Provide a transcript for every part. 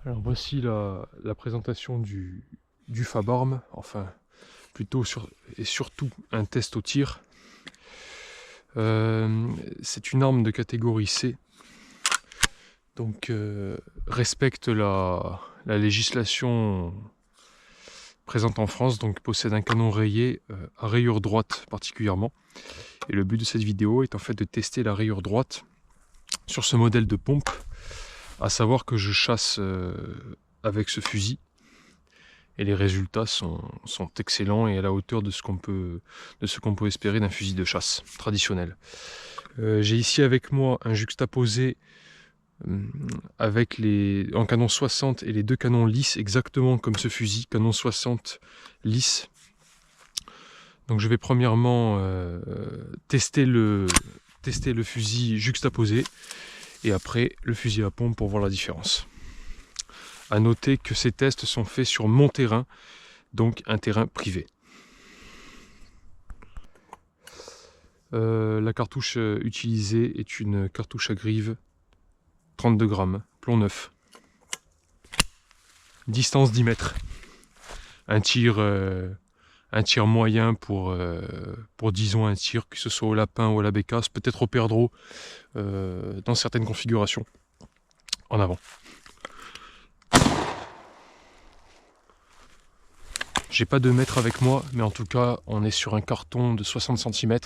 Alors voici la présentation du Fabarm, enfin plutôt et surtout un test au tir. C'est une arme de catégorie C, donc respecte la législation présente en France, donc possède un canon rayé à rayure droite particulièrement. Et le but de cette vidéo est en fait de tester la rayure droite sur ce modèle de pompe, à savoir que je chasse avec ce fusil. Et les résultats sont excellents et à la hauteur de ce qu'on peut espérer d'un fusil de chasse traditionnel. J'ai ici avec moi un juxtaposé avec en canon 60 et les deux canons lisses, exactement comme ce fusil, canon 60 lisse. Donc je vais premièrement tester le fusil juxtaposé et après le fusil à pompe pour voir la différence. A noter que ces tests sont faits sur mon terrain, donc un terrain privé. La cartouche utilisée est une cartouche à grive 32 grammes, plomb neuf. Distance 10 mètres. Un tir moyen pour disons un tir, que ce soit au lapin ou à la bécasse, peut-être au perdreau, dans certaines configurations. En avant. J'ai pas de mètre avec moi, mais en tout cas, on est sur un carton de 60 cm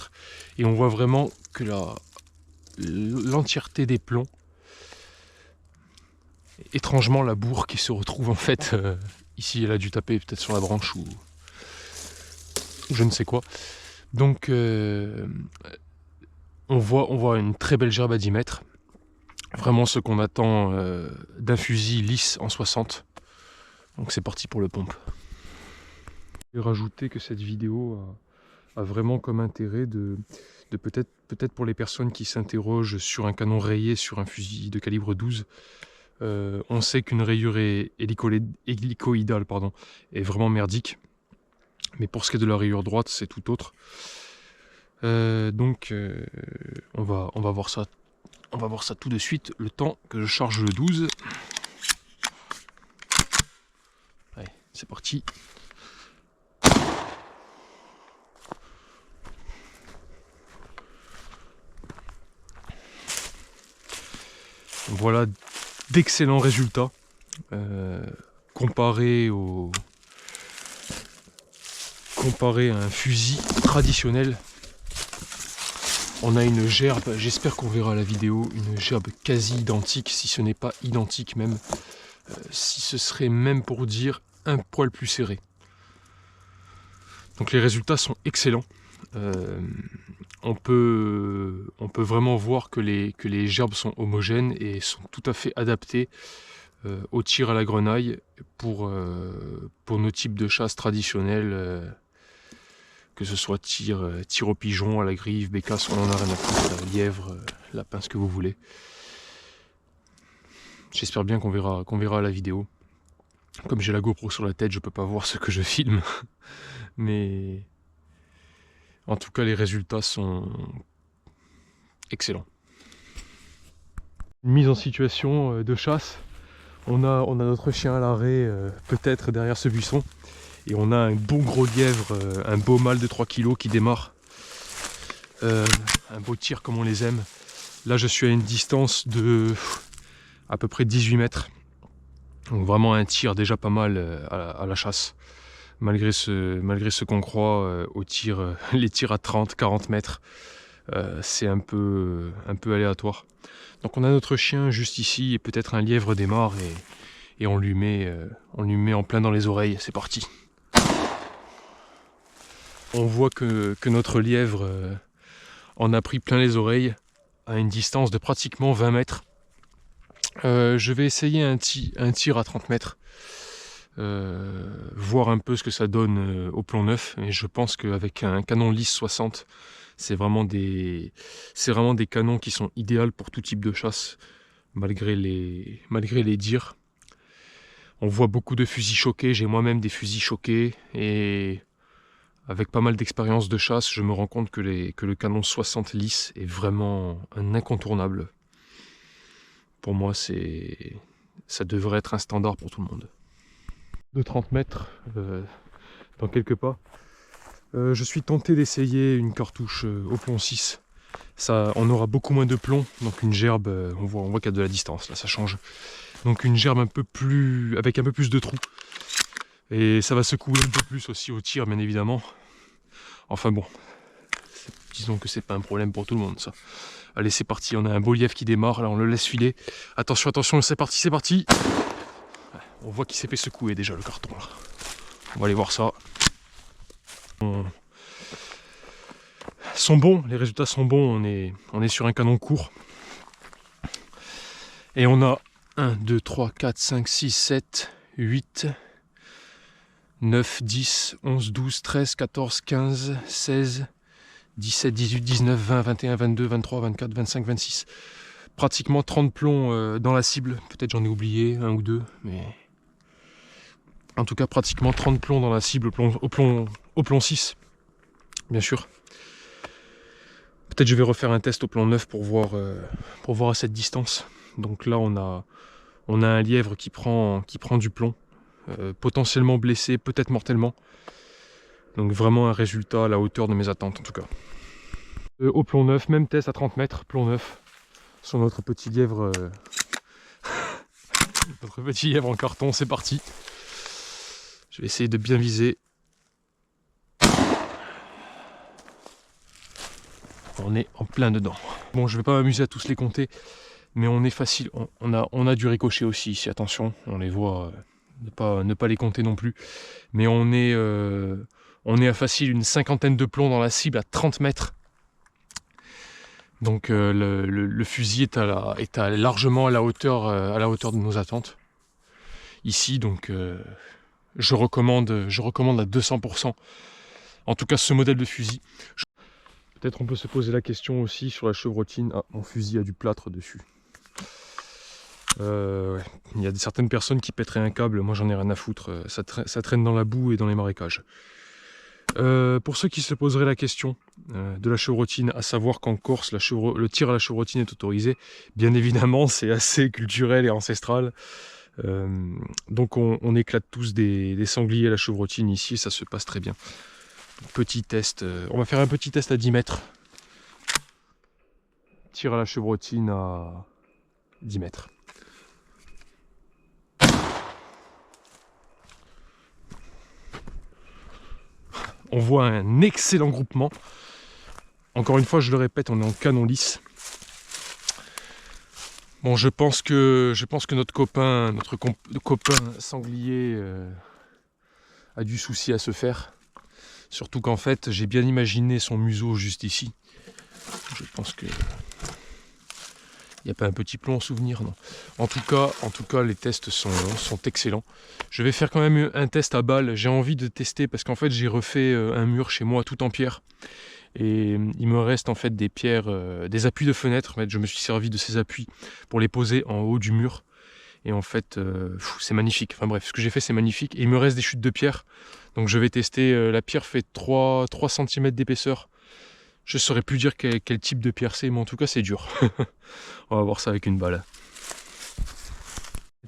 et on voit vraiment que l'entièreté des plombs, étrangement la bourre qui se retrouve en fait ici, elle a dû taper peut-être sur la branche ou je ne sais quoi. Donc on voit une très belle gerbe à 10 mètres. Vraiment ce qu'on attend d'un fusil lisse en 60. Donc c'est parti pour le pompe. Je vais rajouter que cette vidéo a vraiment comme intérêt de peut-être pour les personnes qui s'interrogent sur un canon rayé sur un fusil de calibre 12. On sait qu'une rayure hélicoïdale est vraiment merdique. Mais pour ce qui est de la rayure droite, c'est tout autre. Donc on va voir ça. On va voir ça tout de suite, le temps que je charge le 12. Allez, c'est parti. Voilà d'excellents résultats comparé à un fusil traditionnel. On a une gerbe, j'espère qu'on verra la vidéo, une gerbe quasi identique, si ce n'est pas identique même, si ce serait même pour dire un poil plus serré. Donc les résultats sont excellents. On peut vraiment voir que les gerbes sont homogènes et sont tout à fait adaptées au tir à la grenaille pour nos types de chasse traditionnels, que ce soit tir au pigeon, à la grive, bécasse, on en a rien à foutre, lièvre, lapin, ce que vous voulez. J'espère bien qu'on verra la vidéo. Comme j'ai la GoPro sur la tête, je peux pas voir ce que je filme, mais en tout cas les résultats sont excellents. Une mise en situation de chasse. On a notre chien à l'arrêt, peut-être derrière ce buisson. Et on a un bon gros lièvre, un beau mâle de 3 kg qui démarre. Un beau tir comme on les aime. Là je suis à une distance de à peu près 18 mètres. Donc vraiment un tir déjà pas mal à la chasse. Malgré ce qu'on croit au tir, les tirs à 30-40 mètres. C'est un peu aléatoire. Donc on a notre chien juste ici et peut-être un lièvre démarre et on lui met en plein dans les oreilles. C'est parti. On voit que notre lièvre en a pris plein les oreilles à une distance de pratiquement 20 mètres. Je vais essayer un tir à 30 mètres. Voir un peu ce que ça donne au plomb neuf. Et je pense qu'avec un canon lisse 60, c'est vraiment des canons qui sont idéaux pour tout type de chasse, malgré les dires. On voit beaucoup de fusils choqués, j'ai moi-même des fusils choqués, et avec pas mal d'expérience de chasse, je me rends compte que le canon 60 lisse est vraiment un incontournable. Pour moi, c'est ça devrait être un standard pour tout le monde. De 30 mètres, dans quelques pas, je suis tenté d'essayer une cartouche au plomb 6. Ça, on aura beaucoup moins de plomb, donc une gerbe, on voit qu'il y a de la distance, là ça change. Donc une gerbe avec un peu plus de trous. Et ça va secouer un peu plus aussi au tir, bien évidemment. Enfin bon, disons que c'est pas un problème pour tout le monde ça. Allez, c'est parti, on a un beau lièvre qui démarre, là on le laisse filer. Attention, attention, c'est parti, c'est parti. On voit qu'il s'est fait secouer déjà le carton là. On va aller voir ça. Sont bons, les résultats sont bons, on est sur un canon court. Et on a 1, 2, 3, 4, 5, 6, 7, 8, 9, 10, 11, 12, 13, 14, 15, 16, 17, 18, 19, 20, 21, 22, 23, 24, 25, 26. Pratiquement 30 plombs dans la cible. Peut-être j'en ai oublié un ou deux, mais... En tout cas, pratiquement 30 plombs dans la cible au plomb 6, bien sûr. Peut-être je vais refaire un test au plomb 9 pour voir à cette distance. Donc là, on a un lièvre qui prend du plomb. Potentiellement blessé, peut-être mortellement. Donc vraiment un résultat à la hauteur de mes attentes en tout cas. Au plomb 9, même test à 30 mètres, plomb 9, sur notre petit lièvre, notre petit lièvre en carton, c'est parti. Je vais essayer de bien viser. On est en plein dedans. Bon, je vais pas m'amuser à tous les compter, mais on est facile. On a du ricochet aussi ici, attention, on les voit. Ne pas les compter non plus, mais on est à facile une cinquantaine de plombs dans la cible à 30 mètres. Donc le fusil est largement à la hauteur de nos attentes. Ici, donc je recommande à 200%. En tout cas, ce modèle de fusil. Peut-être on peut se poser la question aussi sur la chevrotine. Ah, mon fusil a du plâtre dessus. Ouais. Il y a certaines personnes qui pèteraient un câble, moi j'en ai rien à foutre, ça traîne dans la boue et dans les marécages. Pour ceux qui se poseraient la question de la chevrotine, à savoir qu'en Corse le tir à la chevrotine est autorisé, bien évidemment c'est assez culturel et ancestral. Donc on éclate tous des sangliers à la chevrotine ici et ça se passe très bien. Petit test, on va faire un petit test à 10 mètres. Tir à la chevrotine à 10 mètres. On voit un excellent groupement. Encore une fois, je le répète, on est en canon lisse. Bon, je pense que notre copain sanglier a du souci à se faire. Surtout qu'en fait, j'ai bien imaginé son museau juste ici. Je pense que il n'y a pas un petit plomb en souvenir, non. En tout cas, les tests sont excellents. Je vais faire quand même un test à balles. J'ai envie de tester parce qu'en fait, j'ai refait un mur chez moi tout en pierre. Et il me reste en fait des pierres, des appuis de fenêtre. Je me suis servi de ces appuis pour les poser en haut du mur. Et en fait, c'est magnifique. Enfin bref, ce que j'ai fait, c'est magnifique. Et il me reste des chutes de pierre. Donc je vais tester. La pierre fait 3 cm d'épaisseur. Je saurais plus dire quel type de pierre c'est, mais en tout cas c'est dur. On va voir ça avec une balle.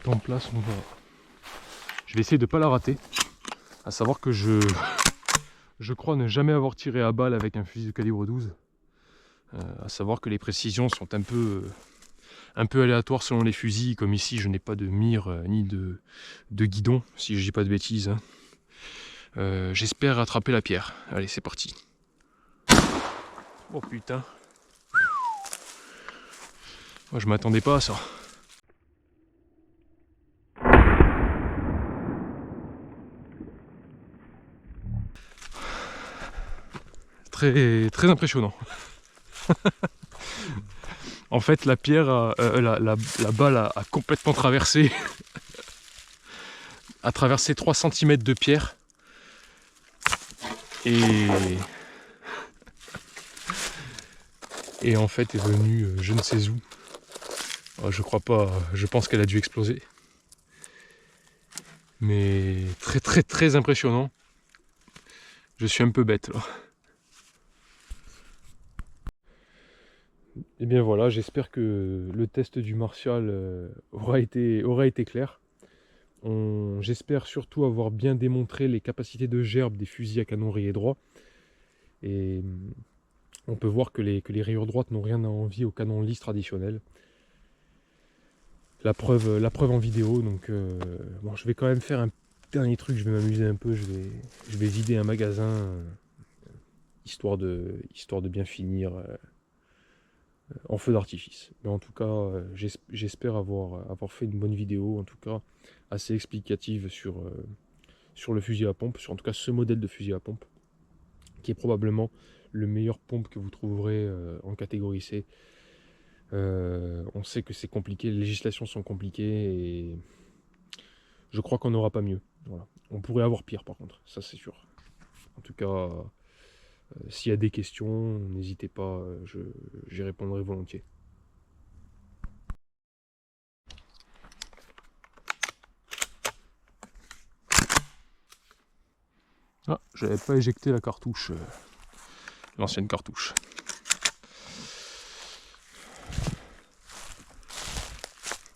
En place, je vais essayer de ne pas la rater. À savoir que je crois ne jamais avoir tiré à balle avec un fusil de calibre 12. À savoir que les précisions sont un peu aléatoires selon les fusils. Comme ici, je n'ai pas de mire ni de guidon, si je dis pas de bêtises. J'espère rattraper la pierre. Allez, c'est parti. Oh putain. Moi je m'attendais pas à ça. Très impressionnant. En fait la pierre, la balle a complètement traversé. A traversé 3 cm de pierre. Et en fait est venue je ne sais où. Je crois pas, je pense qu'elle a dû exploser. Mais très impressionnant. Je suis un peu bête là. Et bien voilà, j'espère que le test du Martial aura été clair. J'espère surtout avoir bien démontré les capacités de gerbe des fusils à canon rayé droit. Et on peut voir que les rayures droites n'ont rien à envier au canon lisse traditionnel. La preuve en vidéo. Donc bon, je vais quand même faire un dernier truc, je vais m'amuser un peu, je vais vider un magasin, histoire de bien finir en feu d'artifice. Mais en tout cas, j'espère avoir fait une bonne vidéo, en tout cas assez explicative sur le fusil à pompe, sur en tout cas ce modèle de fusil à pompe, qui est probablement le meilleur pompe que vous trouverez en catégorie C. On sait que c'est compliqué, les législations sont compliquées et je crois qu'on n'aura pas mieux. Voilà. On pourrait avoir pire par contre, ça c'est sûr. En tout cas, s'il y a des questions, n'hésitez pas, j'y répondrai volontiers. Ah, j'avais pas éjecté la cartouche, l'ancienne cartouche.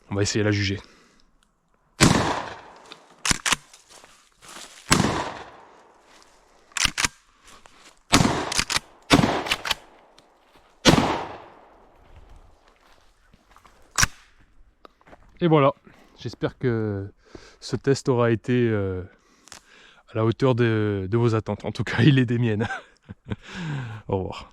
On va essayer de la juger. Et voilà, j'espère que ce test aura été à la hauteur de vos attentes. En tout cas, il est des miennes. Au revoir.